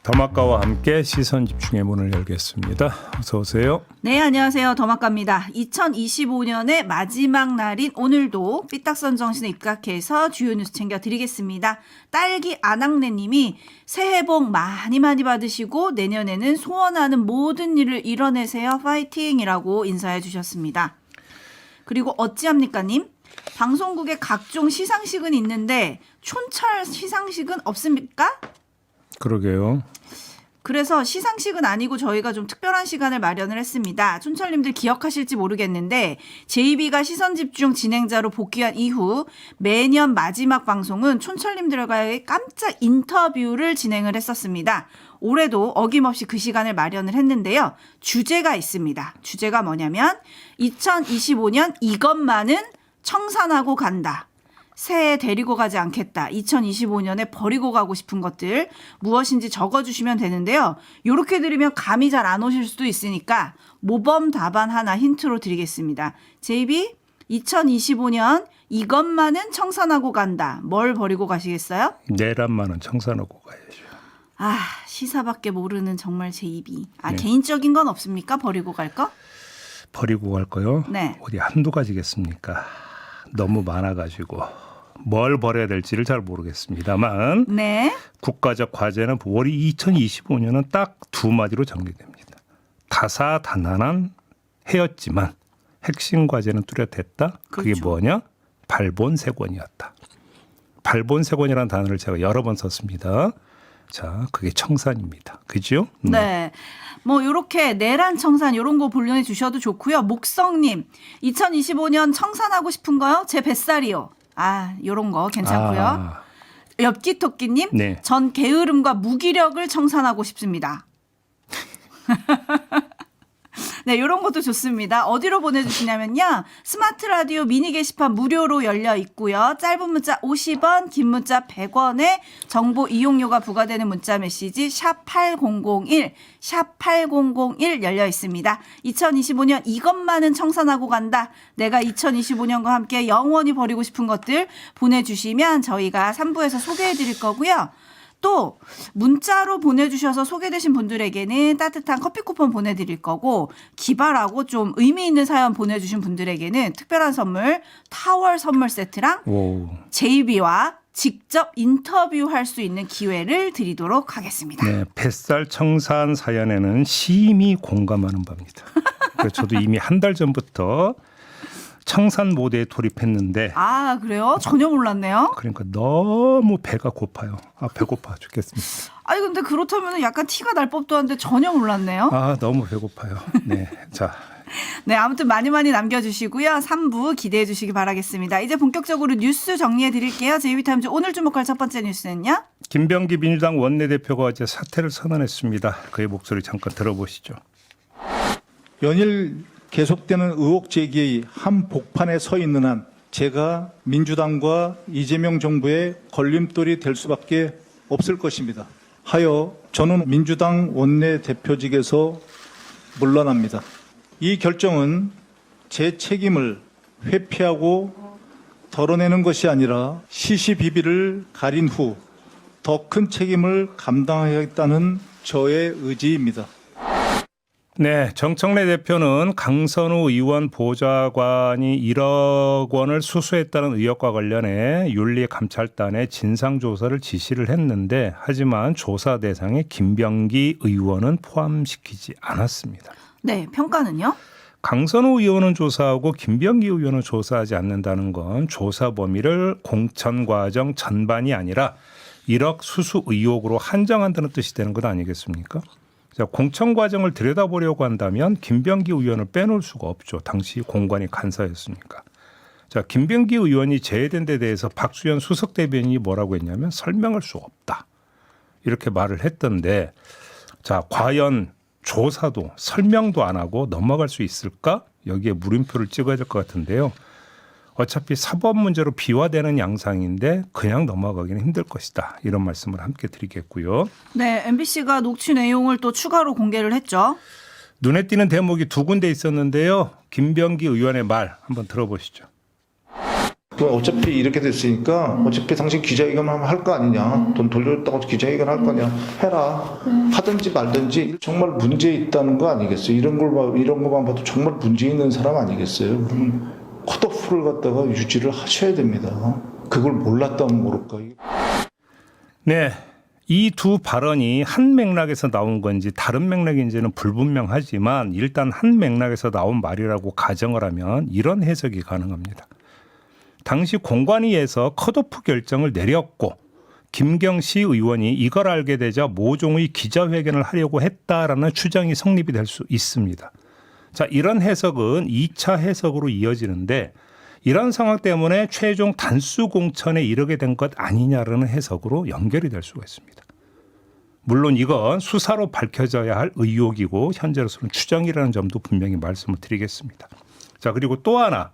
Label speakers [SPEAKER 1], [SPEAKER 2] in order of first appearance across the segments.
[SPEAKER 1] 더마카와 함께 시선 집중의 문을 열겠습니다. 어서 오세요.
[SPEAKER 2] 네, 안녕하세요. 더마카입니다. 2025년의 마지막 날인 오늘도 삐딱선 정신에 입각해서 주요 뉴스 챙겨드리겠습니다. 딸기 아낙네님이 새해 복 많이 받으시고 내년에는 소원하는 모든 일을 이뤄내세요. 파이팅이라고 인사해 주셨습니다. 그리고 어찌합니까님? 방송국에 각종 시상식은 있는데 촌철 시상식은 없습니까?
[SPEAKER 1] 그러게요.
[SPEAKER 2] 그래서 시상식은 아니고 저희가 좀 특별한 시간을 마련을 했습니다. 촌철님들 기억하실지 모르겠는데 JB가 시선집중 진행자로 복귀한 이후 매년 마지막 방송은 촌철님들과의 깜짝 인터뷰를 진행을 했었습니다. 올해도 어김없이 그 시간을 마련을 했는데요. 주제가 있습니다. 주제가 뭐냐면 2025년 이것만은 청산하고 간다. 새해 데리고 가지 않겠다. 2025년에 버리고 가고 싶은 것들 무엇인지 적어주시면 되는데요. 이렇게 들으면 감이 잘 안 오실 수도 있으니까 모범 답안 하나 힌트로 드리겠습니다. JB 2025년 이것만은 청산하고 간다. 뭘 버리고 가시겠어요?
[SPEAKER 1] 내란만은 청산하고 가야죠.
[SPEAKER 2] 아, 시사밖에 모르는 정말 JB.
[SPEAKER 1] 네.
[SPEAKER 2] 개인적인 건 없습니까? 버리고 갈 거?
[SPEAKER 1] 버리고 갈 거요?
[SPEAKER 2] 네.
[SPEAKER 1] 어디 한두 가지겠습니까? 너무 많아가지고 뭘 버려야 될지를 잘 모르겠습니다만
[SPEAKER 2] 네.
[SPEAKER 1] 국가적 과제는 올해 2025년은 딱 두 마디로 정리됩니다. 다사다난한 해였지만 핵심 과제는 뚜렷했다. 그게
[SPEAKER 2] 그렇죠.
[SPEAKER 1] 뭐냐? 발본색원이었다. 발본색원이라는 단어를 제가 여러 번 썼습니다. 자, 그게 청산입니다. 그죠?
[SPEAKER 2] 네. 뭐 이렇게 내란 청산 이런 거 보내주셔도 좋고요. 목성님 2025년 청산하고 싶은 거요? 제 뱃살이요. 아, 이런 거 괜찮고요.
[SPEAKER 1] 아,
[SPEAKER 2] 엽기토끼님
[SPEAKER 1] 네.
[SPEAKER 2] 전 게으름과 무기력을 청산하고 싶습니다. 네, 이런 것도 좋습니다. 어디로 보내주시냐면요. 스마트 라디오 미니 게시판 무료로 열려 있고요. 짧은 문자 50원, 긴 문자 100원에 정보 이용료가 부과되는 문자 메시지 샵 8001, 샵 8001 열려 있습니다. 2025년 이것만은 청산하고 간다. 내가 2025년과 함께 영원히 버리고 싶은 것들 보내주시면 저희가 3부에서 소개해드릴 거고요. 또 문자로 보내주셔서 소개되신 분들에게는 따뜻한 커피 쿠폰 보내드릴 거고 기발하고 좀 의미 있는 사연 보내주신 분들에게는 특별한 선물 타월 선물 세트랑
[SPEAKER 1] 오.
[SPEAKER 2] JB와 직접 인터뷰할 수 있는 기회를 드리도록 하겠습니다.
[SPEAKER 1] 네, 뱃살 청산 사연에는 심히 공감하는 바입니다. 그래서 저도 이미 한 달 전부터 청산 모드에 돌입했는데
[SPEAKER 2] 아, 그래요? 전혀 몰랐네요.
[SPEAKER 1] 그러니까 너무 배가 고파요. 아, 배고파 죽겠습니다.
[SPEAKER 2] 아니 근데 그렇다면 약간 티가 날 법도 한데 전혀 몰랐네요.
[SPEAKER 1] 아, 너무 배고파요. 네, 자.
[SPEAKER 2] 네, 아무튼 많이 남겨주시고요. 3부 기대해 주시기 바라겠습니다. 이제 본격적으로 뉴스 정리해 드릴게요. JB타임즈 오늘 주목할 첫 번째 뉴스는요.
[SPEAKER 1] 김병기 민주당 원내대표가 어제 사퇴를 선언했습니다. 그의 목소리 잠깐 들어보시죠.
[SPEAKER 3] 연일 계속되는 의혹 제기의 한복판에 서 있는 한 제가 민주당과 이재명 정부의 걸림돌이 될 수밖에 없을 것입니다. 하여 저는 민주당 원내대표직에서 물러납니다. 이 결정은 제 책임을 회피하고 덜어내는 것이 아니라 시시비비를 가린 후 더 큰 책임을 감당하겠다는 저의 의지입니다.
[SPEAKER 1] 네, 정청래 대표는 강선우 의원 보좌관이 1억 원을 수수했다는 의혹과 관련해 윤리감찰단에 진상조사를 지시를 했는데 하지만 조사 대상에 김병기 의원은 포함시키지 않았습니다.
[SPEAKER 2] 네, 평가는요?
[SPEAKER 1] 강선우 의원은 조사하고 김병기 의원은 조사하지 않는다는 건 조사 범위를 공천 과정 전반이 아니라 1억 수수 의혹으로 한정한다는 뜻이 되는 것 아니겠습니까? 자, 공천 과정을 들여다보려고 한다면 김병기 의원을 빼놓을 수가 없죠. 당시 공관이 간사였으니까. 자, 김병기 의원이 제외된 데 대해서 박수현 수석 대변인이 뭐라고 했냐면 설명할 수 없다. 이렇게 말을 했던데 자, 과연 조사도 설명도 안 하고 넘어갈 수 있을까? 여기에 물음표를 찍어야 될 것 같은데요. 어차피 사법 문제로 비화되는 양상인데 그냥 넘어가기는 힘들 것이다. 이런 말씀을 함께 드리겠고요.
[SPEAKER 2] 네, MBC가 녹취 내용을 또 추가로 공개를 했죠.
[SPEAKER 1] 눈에 띄는 대목이 두 군데 있었는데요. 김병기 의원의 말 한번 들어보시죠.
[SPEAKER 4] 그 어차피 이렇게 됐으니까 어차피 당신 기자회견 하면 할 거 아니냐. 돈 돌려줬다고 기자회견 할 거냐. 해라. 하든지 말든지 정말 문제 있다는 거 아니겠어요. 이런 것만 봐도 정말 문제 있는 사람 아니겠어요. 그러면 컷오프를 갖다가 유지를 하셔야 됩니다. 그걸 몰랐다면 모를까.
[SPEAKER 1] 네. 이 두 발언이 한 맥락에서 나온 건지 다른 맥락인지는 불분명하지만 일단 한 맥락에서 나온 말이라고 가정을 하면 이런 해석이 가능합니다. 당시 공관위에서 컷오프 결정을 내렸고 김경시 의원이 이걸 알게 되자 모종의 기자회견을 하려고 했다라는 추정이 성립이 될 수 있습니다. 자, 이런 해석은 2차 해석으로 이어지는데 이런 상황 때문에 최종 단수 공천에 이르게 된 것 아니냐라는 해석으로 연결이 될 수가 있습니다. 물론 이건 수사로 밝혀져야 할 의혹이고 현재로서는 추정이라는 점도 분명히 말씀을 드리겠습니다. 자, 그리고 또 하나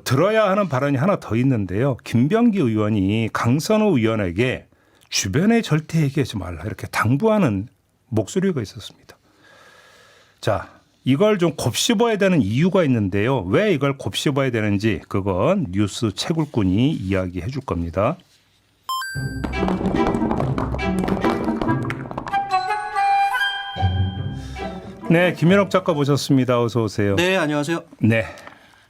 [SPEAKER 1] 들어야 하는 발언이 하나 더 있는데요. 김병기 의원이 강선호 의원에게 주변에 절대 얘기하지 말라 이렇게 당부하는 목소리가 있었습니다. 자, 이걸 좀 곱씹어야 되는 이유가 있는데요. 왜 이걸 곱씹어야 되는지 그건 뉴스 채굴꾼이 이야기해 줄 겁니다. 네, 김현옥 작가 모셨습니다. 어서 오세요.
[SPEAKER 5] 네, 안녕하세요.
[SPEAKER 1] 네.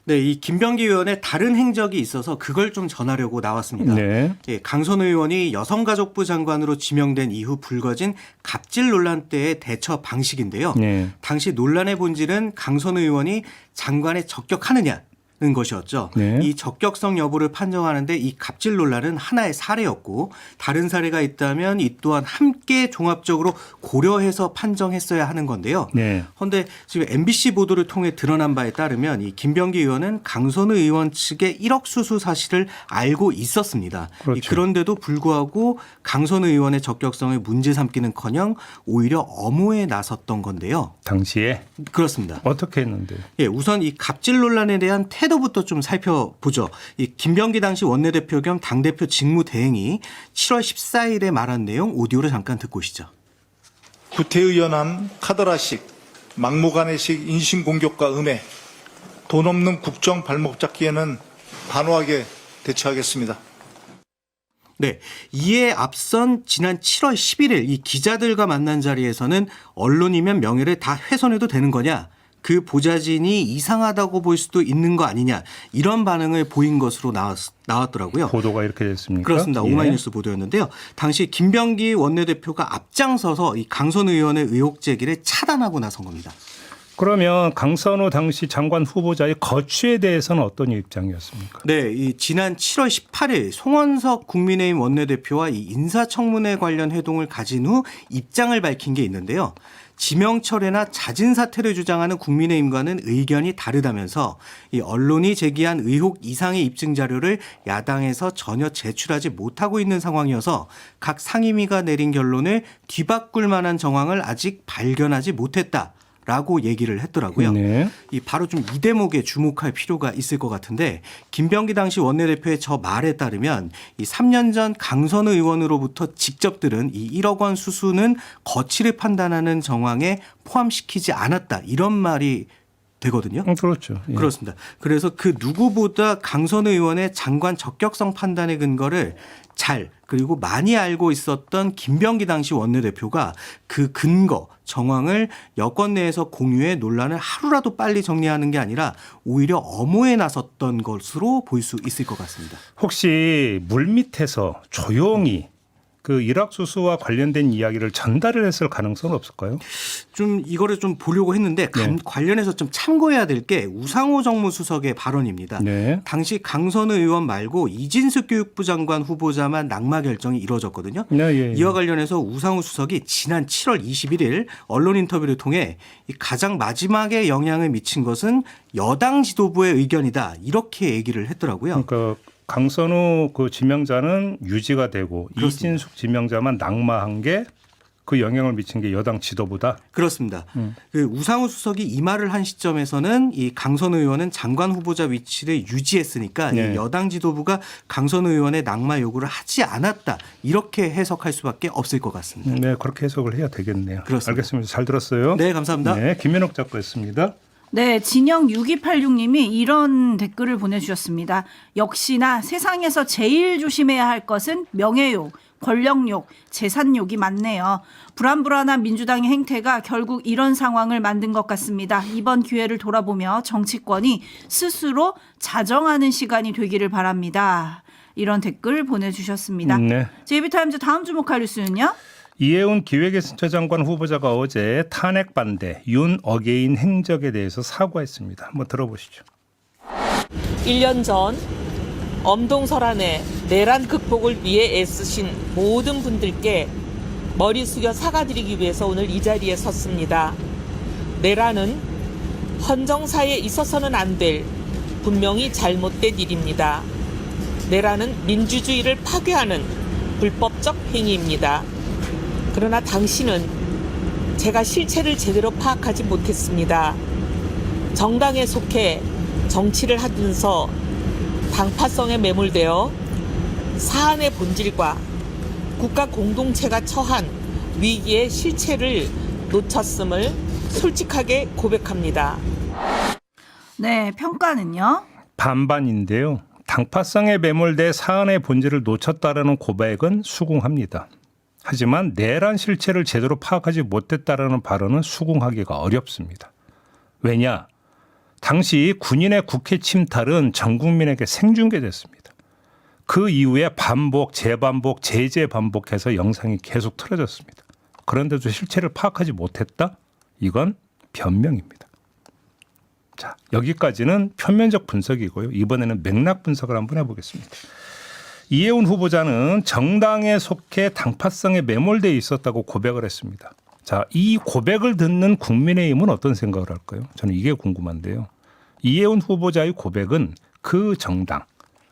[SPEAKER 5] 네, 이 김병기 의원의 다른 행적이 있어서 그걸 좀 전하려고 나왔습니다.
[SPEAKER 1] 네.
[SPEAKER 5] 예, 강선호 의원이 여성가족부 장관으로 지명된 이후 불거진 갑질 논란 때의 대처 방식인데요.
[SPEAKER 1] 네.
[SPEAKER 5] 당시 논란의 본질은 강선호 의원이 장관에 적격하느냐 는 것이었죠.
[SPEAKER 1] 네.
[SPEAKER 5] 이 적격성 여부를 판정하는데 이 갑질 논란은 하나의 사례였고 다른 사례가 있다면 이 또한 함께 종합적으로 고려해서 판정했어야 하는 건데요.
[SPEAKER 1] 네.
[SPEAKER 5] 그런데 지금 MBC 보도를 통해 드러난 바에 따르면 이 김병기 의원은 강선우 의원 측의 1억 수수 사실을 알고 있었습니다.
[SPEAKER 1] 그렇죠.
[SPEAKER 5] 그런데도 불구하고 강선우 의원의 적격성을 문제 삼기는커녕 오히려 엄호에 나섰던 건데요.
[SPEAKER 1] 당시에
[SPEAKER 5] 그렇습니다.
[SPEAKER 1] 어떻게 했는데요?
[SPEAKER 5] 예, 우선 이 갑질 논란에 대한 태도부터 좀 살펴보죠. 이 김병기 당시 원내대표 겸 당대표 직무대행이 7월 14일에 말한 내용 오디오를 잠깐 듣고 오시죠.
[SPEAKER 3] 구태의연한 카더라식, 막무가내식 인신공격과 음해, 돈 없는 국정 발목 잡기에는 단호하게 대처하겠습니다.
[SPEAKER 5] 네. 이에 앞선 지난 7월 11일 이 기자들과 만난 자리에서는 언론이면 명예를 다 훼손해도 되는 거냐? 그 보좌진이 이상하다고 볼 수도 있는 거 아니냐 이런 반응을 보인 것으로 나왔더라고요.
[SPEAKER 1] 보도가 이렇게 됐습니까?
[SPEAKER 5] 그렇습니다.
[SPEAKER 1] 예.
[SPEAKER 5] 오마이뉴스 보도였는데요. 당시 김병기 원내대표가 앞장서서 이 강선 의원의 의혹 제기를 차단하고 나선 겁니다.
[SPEAKER 1] 그러면 강선호 당시 장관 후보자의 거취에 대해서는 어떤 입장이었습니까?
[SPEAKER 5] 네, 이 지난 7월 18일 송원석 국민의힘 원내대표와 이 인사청문회 관련 회동을 가진 후 입장을 밝힌 게 있는데요. 지명철회나 잦은 사퇴를 주장하는 국민의힘과는 의견이 다르다면서 이 언론이 제기한 의혹 이상의 입증 자료를 야당에서 전혀 제출하지 못하고 있는 상황이어서 각 상임위가 내린 결론을 뒤바꿀 만한 정황을 아직 발견하지 못했다. 라고 얘기를 했더라고요.
[SPEAKER 1] 네.
[SPEAKER 5] 이 바로 좀 이 대목에 주목할 필요가 있을 것 같은데 김병기 당시 원내대표의 저 말에 따르면 이 3년 전 강선우 의원으로부터 직접 들은 이 1억 원 수수는 거취를 판단하는 정황에 포함시키지 않았다. 이런 말이 되거든요.
[SPEAKER 1] 그렇죠. 예.
[SPEAKER 5] 그렇습니다. 그래서 그 누구보다 강선우 의원의 장관 적격성 판단의 근거를 잘 그리고 많이 알고 있었던 김병기 당시 원내대표가 그 근거 정황을 여권 내에서 공유해 논란을 하루라도 빨리 정리하는 게 아니라 오히려 엄호에 나섰던 것으로 볼 수 있을 것 같습니다.
[SPEAKER 1] 혹시 물밑에서 조용히 그 일확수수와 관련된 이야기를 전달을 했을 가능성은 없을까요?
[SPEAKER 5] 좀 이거를 좀 보려고 했는데
[SPEAKER 1] 네.
[SPEAKER 5] 관련해서 좀 참고해야 될 게 우상호 정무수석의 발언입니다.
[SPEAKER 1] 네.
[SPEAKER 5] 당시 강선우 의원 말고 이진숙 교육부 장관 후보자만 낙마 결정이 이루어졌거든요.
[SPEAKER 1] 네, 예, 예.
[SPEAKER 5] 이와 관련해서 우상호 수석이 지난 7월 21일 언론 인터뷰를 통해 가장 마지막에 영향을 미친 것은 여당 지도부의 의견이다. 이렇게 얘기를 했더라고요.
[SPEAKER 1] 그러니까 강선우 그 지명자는 유지가 되고
[SPEAKER 5] 그렇습니다.
[SPEAKER 1] 이진숙 지명자만 낙마한 게 그 영향을 미친 게 여당 지도부다.
[SPEAKER 5] 그렇습니다. 그 우상호 수석이 이 말을 한 시점에서는 이 강선우 의원은 장관 후보자 위치를 유지했으니까
[SPEAKER 1] 네.
[SPEAKER 5] 이 여당 지도부가 강선우 의원의 낙마 요구를 하지 않았다. 이렇게 해석할 수밖에 없을 것 같습니다.
[SPEAKER 1] 네, 그렇게 해석을 해야 되겠네요.
[SPEAKER 5] 그렇습니다.
[SPEAKER 1] 알겠습니다. 잘 들었어요.
[SPEAKER 5] 네, 감사합니다.
[SPEAKER 1] 네, 김현옥 작가였습니다.
[SPEAKER 2] 네, 진영 6286님이 이런 댓글을 보내주셨습니다. 역시나 세상에서 제일 조심해야 할 것은 명예욕, 권력욕, 재산욕이 많네요. 불안불안한 민주당의 행태가 결국 이런 상황을 만든 것 같습니다. 이번 기회를 돌아보며 정치권이 스스로 자정하는 시간이 되기를 바랍니다. 이런 댓글 보내주셨습니다.
[SPEAKER 1] 네.
[SPEAKER 2] JB타임즈 다음 주목할 뉴스는요?
[SPEAKER 1] 이해운 기획예술처 장관 후보자가 어제 탄핵 반대 윤 어게인 행적에 대해서 사과했습니다. 한번 들어보시죠.
[SPEAKER 6] 1년 전 엄동설안의 내란 극복을 위해 애쓰신 모든 분들께 머리 숙여 사과드리기 위해서 오늘 이 자리에 섰습니다. 내란은 헌정사에 있어서는 안 될 분명히 잘못된 일입니다. 내란은 민주주의를 파괴하는 불법적 행위입니다. 그러나 당신은 제가 실체를 제대로 파악하지 못했습니다. 정당에 속해 정치를 하면서 당파성에 매몰되어 사안의 본질과 국가 공동체가 처한 위기의 실체를 놓쳤음을 솔직하게 고백합니다.
[SPEAKER 2] 네, 평가는요?
[SPEAKER 1] 반반인데요. 당파성에 매몰돼 사안의 본질을 놓쳤다라는 고백은 수긍합니다. 하지만 내란 실체를 제대로 파악하지 못했다라는 발언은 수긍하기가 어렵습니다. 왜냐? 당시 군인의 국회 침탈은 전 국민에게 생중계됐습니다. 그 이후에 반복, 재반복, 재반복해서 영상이 계속 틀어졌습니다. 그런데도 실체를 파악하지 못했다? 이건 변명입니다. 자, 여기까지는 표면적 분석이고요. 이번에는 맥락 분석을 한번 해보겠습니다. 이해운 후보자는 정당에 속해 당파성에 매몰되어 있었다고 고백을 했습니다. 자, 이 고백을 듣는 국민의힘은 어떤 생각을 할까요? 저는 이게 궁금한데요. 이해운 후보자의 고백은 그 정당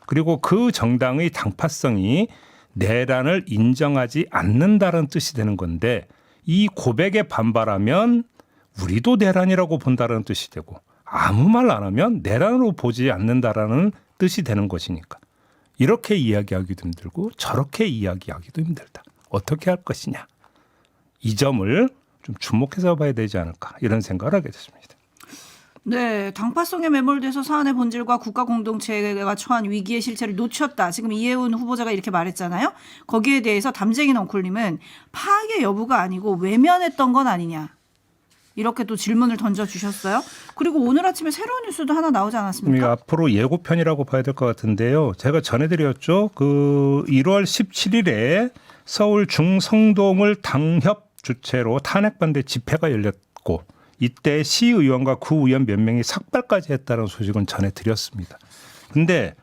[SPEAKER 1] 그리고 그 정당의 당파성이 내란을 인정하지 않는다는 뜻이 되는 건데 이 고백에 반발하면 우리도 내란이라고 본다는 뜻이 되고 아무 말 안 하면 내란으로 보지 않는다라는 뜻이 되는 것이니까 이렇게 이야기하기도 힘들고 저렇게 이야기하기도 힘들다. 어떻게 할 것이냐. 이 점을 좀 주목해서 봐야 되지 않을까 이런 생각을 하게 됐습니다.
[SPEAKER 2] 네, 당파성에 매몰돼서 사안의 본질과 국가 공동체가 처한 위기의 실체를 놓쳤다. 지금 이해운 후보자가 이렇게 말했잖아요. 거기에 대해서 담쟁이 넝쿨님은 파악의 여부가 아니고 외면했던 건 아니냐. 이렇게 또 질문을 던져주셨어요. 그리고 오늘 아침에 새로운 뉴스도 하나 나오지 않았습니까?
[SPEAKER 1] 앞으로 예고편이라고 봐야 될 것 같은데요. 제가 전해드렸죠. 그 1월 17일에 서울 중성동을 당협 주최로 탄핵반대 집회가 열렸고 이때 시의원과 구의원 몇 명이 삭발까지 했다는 소식은 전해드렸습니다. 그런데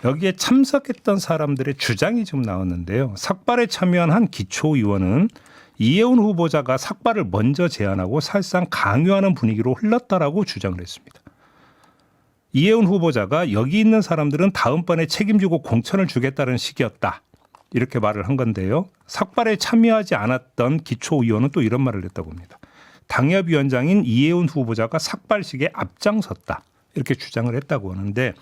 [SPEAKER 1] 여기에 참석했던 사람들의 주장이 좀 나왔는데요. 삭발에 참여한 한 기초의원은 이해운 후보자가 삭발을 먼저 제안하고 사실상 강요하는 분위기로 흘렀다라고 주장을 했습니다. 이해운 후보자가 여기 있는 사람들은 다음번에 책임지고 공천을 주겠다는 식이었다. 이렇게 말을 한 건데요. 삭발에 참여하지 않았던 기초의원은 또 이런 말을 했다고 합니다. 당협위원장인 이해운 후보자가 삭발식에 앞장섰다. 이렇게 주장을 했다고 하는데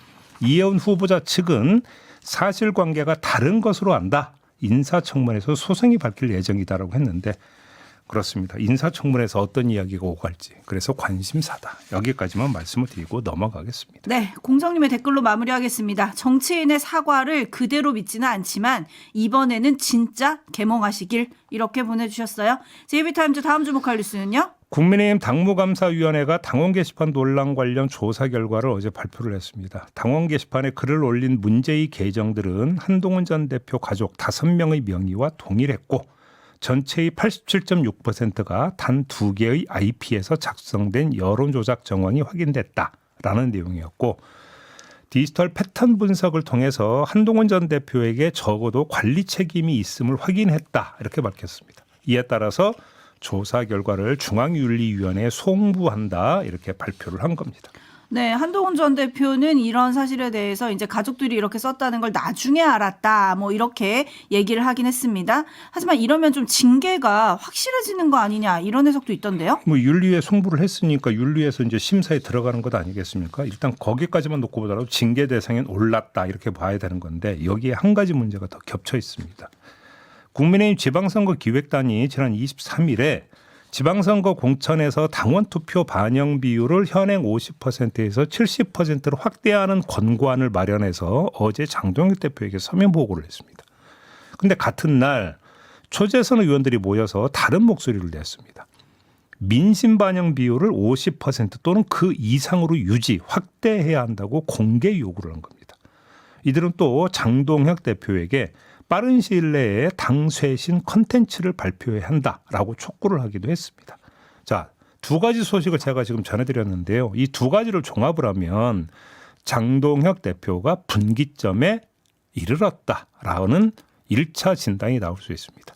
[SPEAKER 1] 이해운 후보자 측은 사실관계가 다른 것으로 안다. 인사청문회에서 소송이 밝힐 예정이다라고 했는데 그렇습니다. 인사청문회에서 어떤 이야기가 오갈지 그래서 관심사다. 여기까지만 말씀을 드리고 넘어가겠습니다.
[SPEAKER 2] 네, 공성님의 댓글로 마무리하겠습니다. 정치인의 사과를 그대로 믿지는 않지만 이번에는 진짜 개몽하시길 이렇게 보내주셨어요. JB타임즈 다음 주목할 뉴스는요?
[SPEAKER 1] 국민의힘 당무감사위원회가 당원 게시판 논란 관련 조사 결과를 어제 발표를 했습니다. 당원 게시판에 글을 올린 문제의 계정들은 한동훈 전 대표 가족 5명의 명의와 동일했고 전체의 87.6%가 단 2개의 IP에서 작성된 여론조작 정황이 확인됐다라는 내용이었고 디지털 패턴 분석을 통해서 한동훈 전 대표에게 적어도 관리 책임이 있음을 확인했다 이렇게 밝혔습니다. 이에 따라서 조사 결과를 중앙윤리위원회에 송부한다 이렇게 발표를 한 겁니다.
[SPEAKER 2] 네, 한동훈 전 대표는 이런 사실에 대해서 이제 가족들이 이렇게 썼다는 걸 나중에 알았다. 뭐 이렇게 얘기를 하긴 했습니다. 하지만 이러면 좀 징계가 확실해지는 거 아니냐 이런 해석도 있던데요.
[SPEAKER 1] 뭐 윤리위에 송부를 했으니까 윤리위에서 이제 심사에 들어가는 것 아니겠습니까? 일단 거기까지만 놓고 보더라도 징계 대상엔 올랐다 이렇게 봐야 되는 건데 여기에 한 가지 문제가 더 겹쳐 있습니다. 국민의힘 지방선거 기획단이 지난 23일에 지방선거 공천에서 당원 투표 반영 비율을 현행 50%에서 70%로 확대하는 권고안을 마련해서 어제 장동혁 대표에게 서면 보고를 했습니다. 그런데 같은 날 초재선 의원들이 모여서 다른 목소리를 냈습니다. 민심 반영 비율을 50% 또는 그 이상으로 유지, 확대해야 한다고 공개 요구를 한 겁니다. 이들은 또 장동혁 대표에게 빠른 시일 내에 당 쇄신 컨텐츠를 발표해야 한다라고 촉구를 하기도 했습니다. 자, 두 가지 소식을 제가 지금 전해드렸는데요. 이 두 가지를 종합을 하면 장동혁 대표가 분기점에 이르렀다라는 1차 진단이 나올 수 있습니다.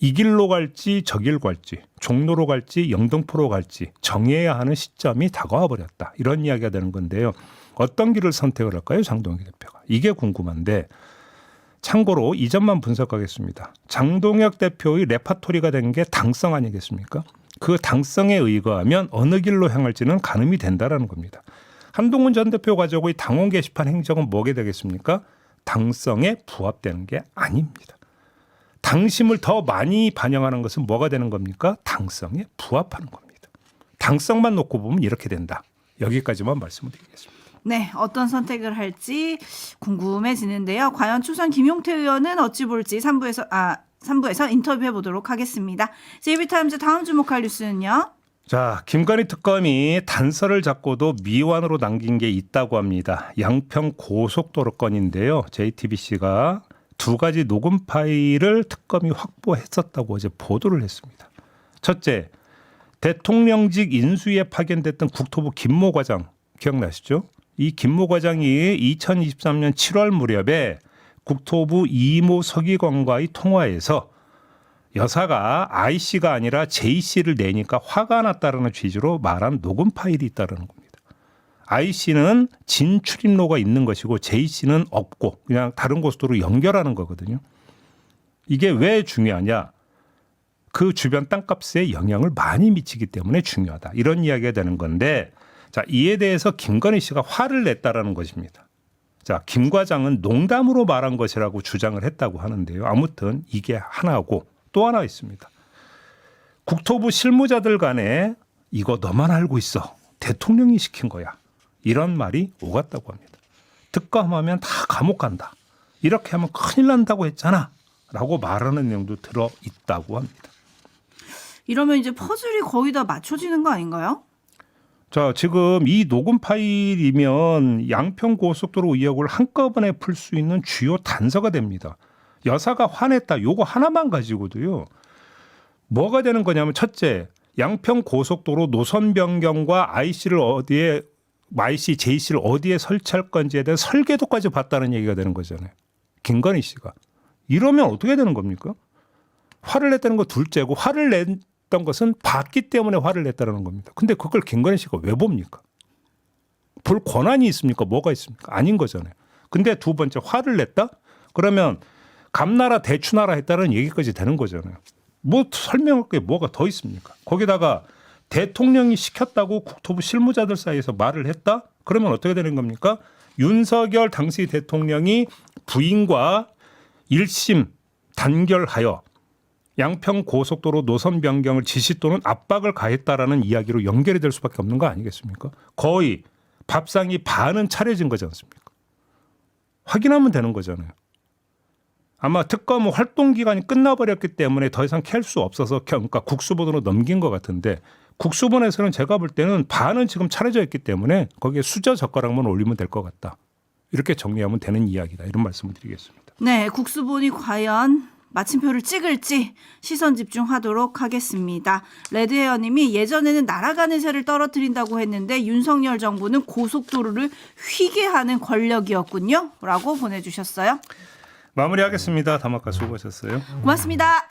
[SPEAKER 1] 이 길로 갈지 저 길로 갈지 종로로 갈지 영등포로 갈지 정해야 하는 시점이 다가와 버렸다. 이런 이야기가 되는 건데요. 어떤 길을 선택을 할까요? 장동혁 대표가. 이게 궁금한데 참고로 이 점만 분석하겠습니다. 장동혁 대표의 레파토리가 된 게 당성 아니겠습니까? 그 당성에 의거하면 어느 길로 향할지는 가늠이 된다라는 겁니다. 한동훈 전 대표 가지고 이 당원 게시판 행정은 뭐게 되겠습니까? 당성에 부합되는 게 아닙니다. 당심을 더 많이 반영하는 것은 뭐가 되는 겁니까? 당성에 부합하는 겁니다. 당성만 놓고 보면 이렇게 된다. 여기까지만 말씀을 드리겠습니다.
[SPEAKER 2] 네, 어떤 선택을 할지 궁금해지는데요. 과연 초선 김용태 의원은 어찌 볼지 3부에서 인터뷰해 보도록 하겠습니다. JB타임즈 다음 주목할 뉴스는요.
[SPEAKER 1] 자, 김건희 특검이 단서를 잡고도 미완으로 남긴 게 있다고 합니다. 양평 고속도로 건인데요. JTBC가 두 가지 녹음 파일을 특검이 확보했었다고 어제 보도를 했습니다. 첫째, 대통령직 인수위에 파견됐던 국토부 김모 과장 기억나시죠? 이 김모 과장이 2023년 7월 무렵에 국토부 이모 서기관과의 통화에서 여사가 I씨가 아니라 J씨를 내니까 화가 났다는 취지로 말한 녹음 파일이 있다는 겁니다. I씨는 진출입로가 있는 것이고 J씨는 없고 그냥 다른 고속도로 연결하는 거거든요. 이게 왜 중요하냐? 그 주변 땅값에 영향을 많이 미치기 때문에 중요하다. 이런 이야기가 되는 건데 자, 이에 대해서 김건희 씨가 화를 냈다라는 것입니다. 자, 김 과장은 농담으로 말한 것이라고 주장을 했다고 하는데요. 아무튼 이게 하나고 또 하나 있습니다. 국토부 실무자들 간에 이거 너만 알고 있어. 대통령이 시킨 거야. 이런 말이 오갔다고 합니다. 특검하면 다 감옥 간다. 이렇게 하면 큰일 난다고 했잖아. 라고 말하는 내용도 들어있다고 합니다.
[SPEAKER 2] 이러면 이제 퍼즐이 거의 다 맞춰지는 거 아닌가요?
[SPEAKER 1] 자, 지금 이 녹음 파일이면 양평 고속도로 의혹을 한꺼번에 풀 수 있는 주요 단서가 됩니다. 여사가 화냈다. 요거 하나만 가지고도요. 뭐가 되는 거냐면 첫째, 양평 고속도로 노선 변경과 IC를 어디에 IC, JC를 어디에 설치할 건지에 대한 설계도까지 봤다는 얘기가 되는 거잖아요. 김건희 씨가. 이러면 어떻게 되는 겁니까? 화를 냈다는 거 둘째고 화를 냈던 것은 봤기 때문에 화를 냈다는 겁니다. 근데 그걸 김건희 씨가 왜 봅니까? 볼 권한이 있습니까? 뭐가 있습니까? 아닌 거잖아요. 근데 두 번째 화를 냈다? 그러면 감나라 대추나라 했다는 얘기까지 되는 거잖아요. 뭐 설명할 게 뭐가 더 있습니까? 거기다가 대통령이 시켰다고 국토부 실무자들 사이에서 말을 했다? 그러면 어떻게 되는 겁니까? 윤석열 당시 대통령이 부인과 1심 단결하여 양평 고속도로 노선 변경을 지시 또는 압박을 가했다라는 이야기로 연결이 될 수밖에 없는 거 아니겠습니까? 거의 밥상이 반은 차려진 거지 않습니까? 확인하면 되는 거잖아요. 아마 특검은 활동 기간이 끝나버렸기 때문에 더 이상 캘 수 없어서 그러니까 국수본으로 넘긴 것 같은데 국수본에서는 제가 볼 때는 반은 지금 차려져 있기 때문에 거기에 수저 젓가락만 올리면 될 것 같다. 이렇게 정리하면 되는 이야기다. 이런 말씀을 드리겠습니다.
[SPEAKER 2] 네, 국수본이 과연 마침표를 찍을지 시선 집중하도록 하겠습니다. 레드헤어님이 예전에는 날아가는 새를 떨어뜨린다고 했는데 윤석열 정부는 고속도로를 휘게 하는 권력이었군요. 라고 보내주셨어요.
[SPEAKER 1] 마무리하겠습니다. 담화가 수고하셨어요.
[SPEAKER 2] 고맙습니다.